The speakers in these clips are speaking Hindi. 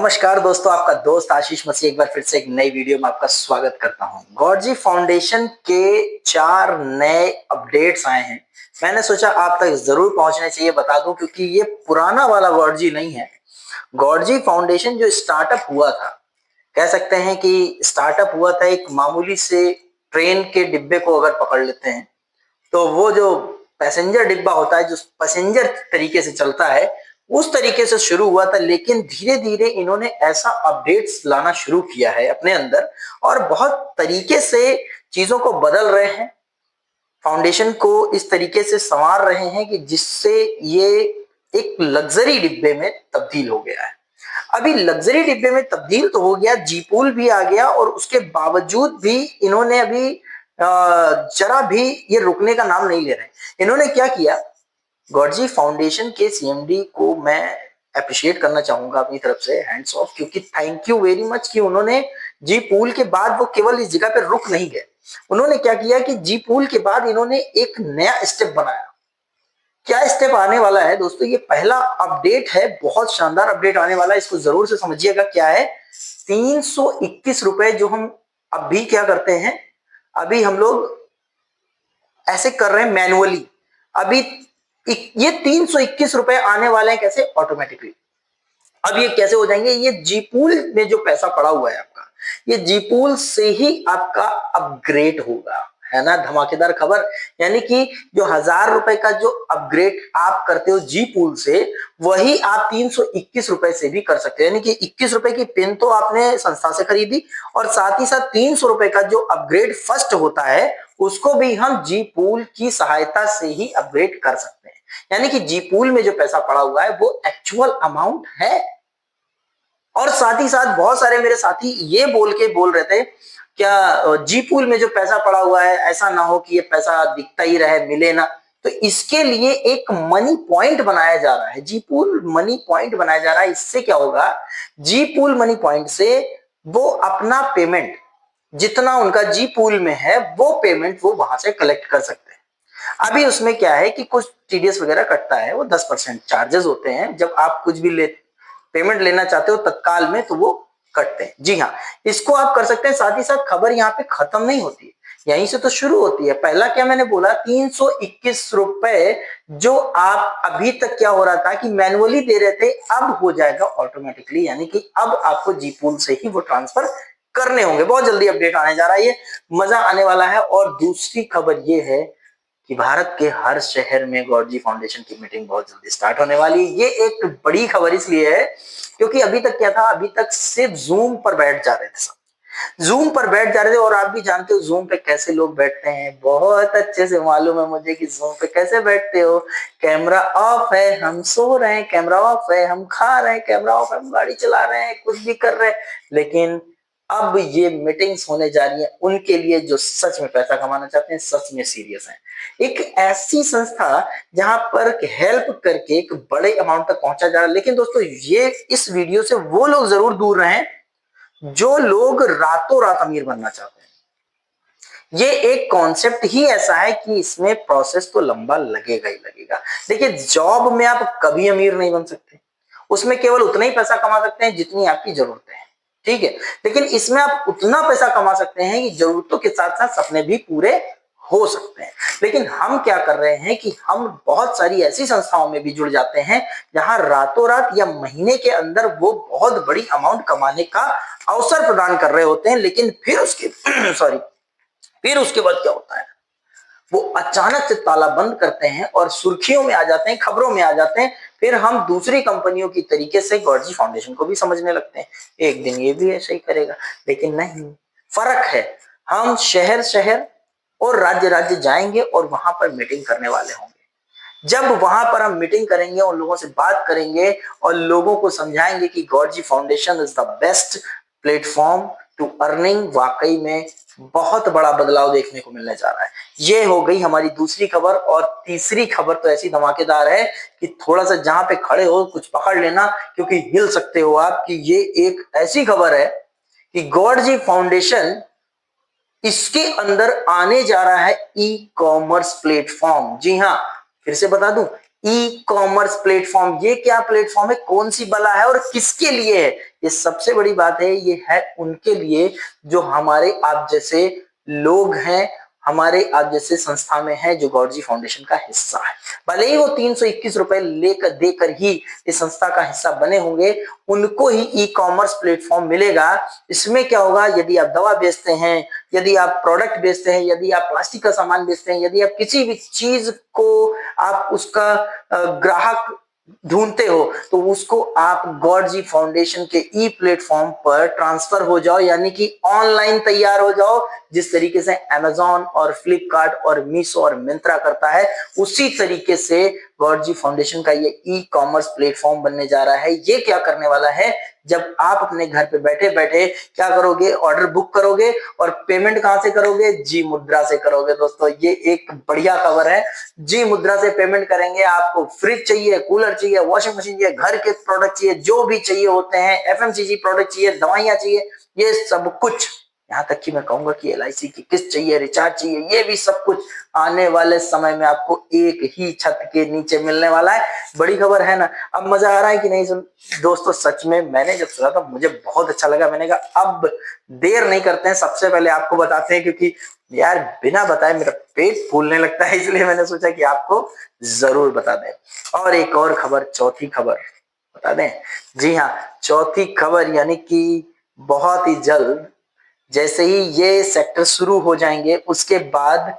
नमस्कार दोस्तों, आपका दोस्त आशीष मसीह एक बार फिर से एक नई वीडियो में आपका स्वागत करता हूं। गॉडजी फाउंडेशन के 4 नए अपडेट्स आए हैं। मैंने सोचा आप तक जरूर पहुंचने चाहिए, बता दूं, क्योंकि ये पुराना वाला गॉडजी नहीं है। गॉडजी फाउंडेशन जो स्टार्टअप हुआ था, कह सकते हैं कि स्टार्टअप हुआ था एक मामूली से ट्रेन के डिब्बे को अगर पकड़ लेते हैं तो वो जो पैसेंजर डिब्बा होता है, जो पैसेंजर तरीके से चलता है, उस तरीके से शुरू हुआ था। लेकिन धीरे धीरे इन्होंने ऐसा अपडेट्स लाना शुरू किया है अपने अंदर और बहुत तरीके से चीजों को बदल रहे हैं, फाउंडेशन को इस तरीके से संवार रहे हैं कि जिससे ये एक लग्जरी डिब्बे में तब्दील हो गया है। अभी लग्जरी डिब्बे में तब्दील तो हो गया, जी पूल भी आ गया, और उसके बावजूद भी इन्होंने अभी जरा भी ये रुकने का नाम नहीं ले रहे। इन्होंने क्या किया, गॉडजी फाउंडेशन के सीएमडी को मैं अप्रिशिएट करना चाहूंगा अपनी तरफ से, हैंड्स ऑफ, क्योंकि थैंक यू वेरी मच कि उन्होंने जी पूल के बाद वो केवल इस जगह पे रुक नहीं गए। उन्होंने क्या किया कि जी पूल के बाद इन्होंने एक नया स्टेप बनाया। क्या स्टेप आने वाला है दोस्तों, ये पहला अपडेट है, बहुत शानदार अपडेट आने वाला है, इसको जरूर से समझिएगा। क्या है, 321 रुपए जो हम अभी क्या करते हैं, अभी हम लोग ऐसे कर रहे हैं मैनुअली। अभी ये 321 रुपए आने वाले हैं कैसे, ऑटोमेटिकली। अब ये कैसे हो जाएंगे, ये जीपूल में जो पैसा पड़ा हुआ है आपका, ये जीपूल से ही आपका अपग्रेड होगा, है ना। धमाकेदार खबर, यानी कि जो 1000 रुपए का जो अपग्रेड आप करते हो जी पूल से, वही आप 321 रुपए से भी कर सकते हो। यानी कि 21 रुपए की पेन तो आपने संस्था से खरीदी, और साथ ही साथ 300 रुपए का जो अपग्रेड फर्स्ट होता है, उसको भी हम जी पूल की सहायता से ही अपग्रेड कर सकते हैं। यानी कि जी पूल में जो पैसा पड़ा हुआ है वो एक्चुअल अमाउंट है। और साथ ही साथ बहुत सारे मेरे साथी ये बोल रहे थे, क्या जी पूल में जो पैसा पड़ा हुआ है, ऐसा ना हो कि ये पैसा दिखता ही रहे, मिले ना। तो इसके लिए एक मनी पॉइंट बनाया जा रहा है, जी पूल मनी पॉइंट बनाया जा रहा है। इससे क्या होगा, जी पूल मनी पॉइंट से वो अपना पेमेंट जितना उनका जी पूल में है, वो पेमेंट वो वहां से कलेक्ट कर सकते हैं। अभी उसमें क्या है कि कुछ टीडीएस वगैरह कटता है, वो 10% चार्जेस होते हैं। जब आप कुछ भी पेमेंट लेना चाहते हो तत्काल में, तो वो कटते हैं। जी हाँ, इसको आप कर सकते हैं। साथ ही साथ खबर यहाँ पे खत्म नहीं होती है, यहीं से तो शुरू होती है। पहला क्या मैंने बोला, 321 रुपए जो आप अभी तक क्या हो रहा था कि मैनुअली दे रहे थे, अब हो जाएगा ऑटोमेटिकली। यानी कि अब आपको जी पूल से ही वो ट्रांसफर करने होंगे। बहुत जल्दी अपडेट आने जा रहा है, ये मजा आने वाला है। और दूसरी खबर ये है कि भारत के हर शहर में गॉडजी फाउंडेशन की मीटिंग बहुत जल्दी स्टार्ट होने वाली है। ये एक बड़ी खबर इसलिए है क्योंकि अभी तक क्या था, अभी तक सिर्फ जूम पर बैठ जा रहे थे सब, जूम पर बैठ जा रहे थे। और आप भी जानते हो जूम पे कैसे लोग बैठते हैं, बहुत अच्छे से मालूम है मुझे कि जूम पे कैसे बैठते हो। कैमरा ऑफ है, हम सो रहे हैं, कैमरा ऑफ है, हम खा रहे हैं, कैमरा ऑफ है, हम गाड़ी चला रहे हैं, कुछ भी कर रहे हैं। लेकिन अब ये मीटिंग्स होने जा रही है उनके लिए जो सच में पैसा कमाना चाहते हैं, सच में सीरियस है। एक ऐसी संस्था जहां पर हेल्प करके एक बड़े अमाउंट तक पहुंचा जा रहा है। लेकिन दोस्तों, ये इस वीडियो से वो लोग जरूर दूर रहें जो लोग रातों रात अमीर बनना चाहते हैं। ये एक कॉन्सेप्ट ही ऐसा है कि इसमें प्रोसेस तो लंबा लगेगा ही लगेगा। देखिए, जॉब में आप कभी अमीर नहीं बन सकते, उसमें केवल उतना ही पैसा कमा सकते हैं जितनी आपकी जरूरतें हैं, ठीक है। लेकिन इसमें आप उतना पैसा कमा सकते हैं कि जरूरतों के साथ साथ सपने भी पूरे हो सकते हैं। लेकिन हम क्या कर रहे हैं कि हम बहुत सारी ऐसी संस्थाओं में भी जुड़ जाते हैं जहां रातों रात या महीने के अंदर वो बहुत बड़ी अमाउंट कमाने का अवसर प्रदान कर रहे होते हैं। लेकिन फिर उसके सॉरी फिर उसके बाद क्या होता है, वो अचानक से ताला बंद करते हैं और सुर्खियों में आ जाते हैं, खबरों में आ जाते हैं। फिर हम दूसरी कंपनियों की तरीके से गॉडजी फाउंडेशन को भी समझने लगते हैं, एक दिन ये भी ऐसा ही करेगा। लेकिन नहीं, फर्क है। हम शहर शहर और राज्य राज्य जाएंगे और वहां पर मीटिंग करने वाले होंगे। जब वहां पर हम मीटिंग करेंगे, उन लोगों से बात करेंगे और लोगों को समझाएंगे कि गॉडजी foundation is the best platform to earning, वाकई में बहुत बड़ा बदलाव देखने को मिलने जा रहा है। ये हो गई हमारी दूसरी खबर। और तीसरी खबर तो ऐसी धमाकेदार है कि थोड़ा सा जहां पे खड़े हो कुछ पकड़ लेना, क्योंकि हिल सकते हो आप। कि ये एक ऐसी खबर है कि गॉडजी फाउंडेशन, इसके अंदर आने जा रहा है ई कॉमर्स प्लेटफॉर्म। जी हाँ, फिर से बता दूं, ई कॉमर्स प्लेटफॉर्म। ये क्या प्लेटफॉर्म है, कौन सी बला है और किसके लिए है? ये सबसे बड़ी बात है, ये है उनके लिए जो हमारे आप जैसे लोग हैं, हमारे आप जैसे संस्था में है, जो गॉडजी फाउंडेशन का हिस्सा है। भले ही वो 321 रुपए लेकर देकर ही इस संस्था का हिस्सा बने होंगे, उनको ही ई कॉमर्स प्लेटफॉर्म मिलेगा। इसमें क्या होगा, यदि आप दवा बेचते हैं, यदि आप प्रोडक्ट बेचते हैं, यदि आप प्लास्टिक का सामान बेचते हैं, यदि आप किसी भी चीज को आप उसका ग्राहक ढूंढते हो, तो उसको आप गॉडजी फाउंडेशन के ई प्लेटफॉर्म पर ट्रांसफर हो जाओ, यानी कि ऑनलाइन तैयार हो जाओ। जिस तरीके से अमेजॉन और फ्लिपकार्ट और मीशो और मिंत्रा करता है, उसी तरीके से गॉडजी फाउंडेशन का ये ई कॉमर्स प्लेटफॉर्म बनने जा रहा है। ये क्या करने वाला है, जब आप अपने घर पे बैठे बैठे क्या करोगे, ऑर्डर बुक करोगे और पेमेंट कहां से करोगे, जी मुद्रा से करोगे। दोस्तों ये एक बढ़िया खबर है, जी मुद्रा से पेमेंट करेंगे। आपको फ्रिज चाहिए, कूलर चाहिए, वॉशिंग मशीन चाहिए, घर के प्रोडक्ट चाहिए, जो भी चाहिए होते हैं, एफएमसीजी प्रोडक्ट चाहिए, दवाइयां चाहिए, ये सब कुछ, यहाँ तक कि मैं कहूंगा कि एलआईसी की किस्त चाहिए, रिचार्ज चाहिए, ये भी सब कुछ आने वाले समय में आपको एक ही छत के नीचे मिलने वाला है। बड़ी खबर है ना। अब मजा आ रहा है कि नहीं दोस्तों? सच में मैंने जब सुना था मुझे बहुत अच्छा लगा। मैंने कहा अब देर नहीं करते हैं, सबसे पहले आपको बताते हैं, क्योंकि यार बिना बताए मेरा पेट फूलने लगता है, इसलिए मैंने सोचा कि आपको जरूर बता दें। और एक और खबर, चौथी खबर बता दें। जी हाँ, चौथी खबर, यानी कि बहुत ही जल्द जैसे ही ये सेक्टर शुरू हो जाएंगे, उसके बाद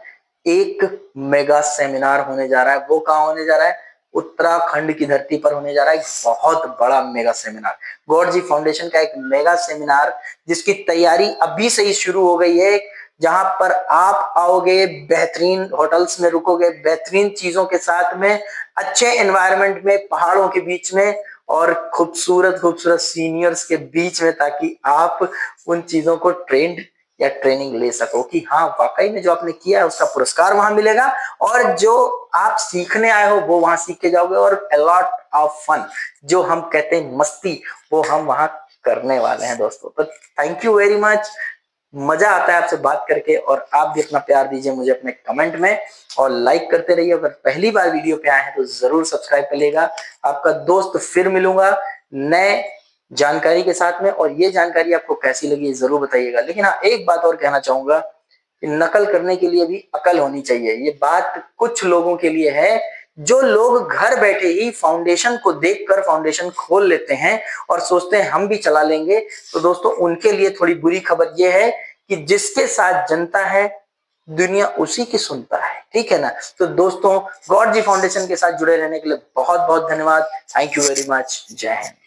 एक मेगा सेमिनार होने जा रहा है। वो कहाँ होने जा रहा है? उत्तराखंड की धरती पर होने जा रहा है, एक बहुत बड़ा मेगा सेमिनार, गॉडजी फाउंडेशन का एक मेगा सेमिनार, जिसकी तैयारी अभी से ही शुरू हो गई है। जहां पर आप आओगे, बेहतरीन होटल्स में रुकोगे, बेहतरीन चीजों के साथ में, अच्छे एनवायरनमेंट में, पहाड़ों के बीच में और खूबसूरत खूबसूरत सीनियर्स के बीच में, ताकि आप उन चीजों को ट्रेंड या ट्रेनिंग ले सको कि हाँ वाकई में जो आपने किया है उसका पुरस्कार वहां मिलेगा, और जो आप सीखने आए हो वो वहां सीख के जाओगे, और अलॉट ऑफ फन, जो हम कहते हैं मस्ती, वो हम वहां करने वाले हैं दोस्तों। तो थैंक यू वेरी मच, मजा आता है आपसे बात करके, और आप भी अपना प्यार दीजिए मुझे अपने कमेंट में और लाइक करते रहिए। अगर पहली बार वीडियो पे आए हैं तो जरूर सब्सक्राइब करिएगा। आपका दोस्त फिर मिलूंगा नए जानकारी के साथ में, और ये जानकारी आपको कैसी लगी जरूर बताइएगा। लेकिन हाँ, एक बात और कहना चाहूंगा कि नकल करने के लिए भी अकल होनी चाहिए। ये बात कुछ लोगों के लिए है, जो लोग घर बैठे ही फाउंडेशन को देखकर फाउंडेशन खोल लेते हैं और सोचते हैं हम भी चला लेंगे। तो दोस्तों उनके लिए थोड़ी बुरी खबर ये है कि जिसके साथ जनता है, दुनिया उसी की सुनता है, ठीक है ना। तो दोस्तों गॉडजी फाउंडेशन के साथ जुड़े रहने के लिए बहुत बहुत धन्यवाद। Thank you very much. जय हिंद।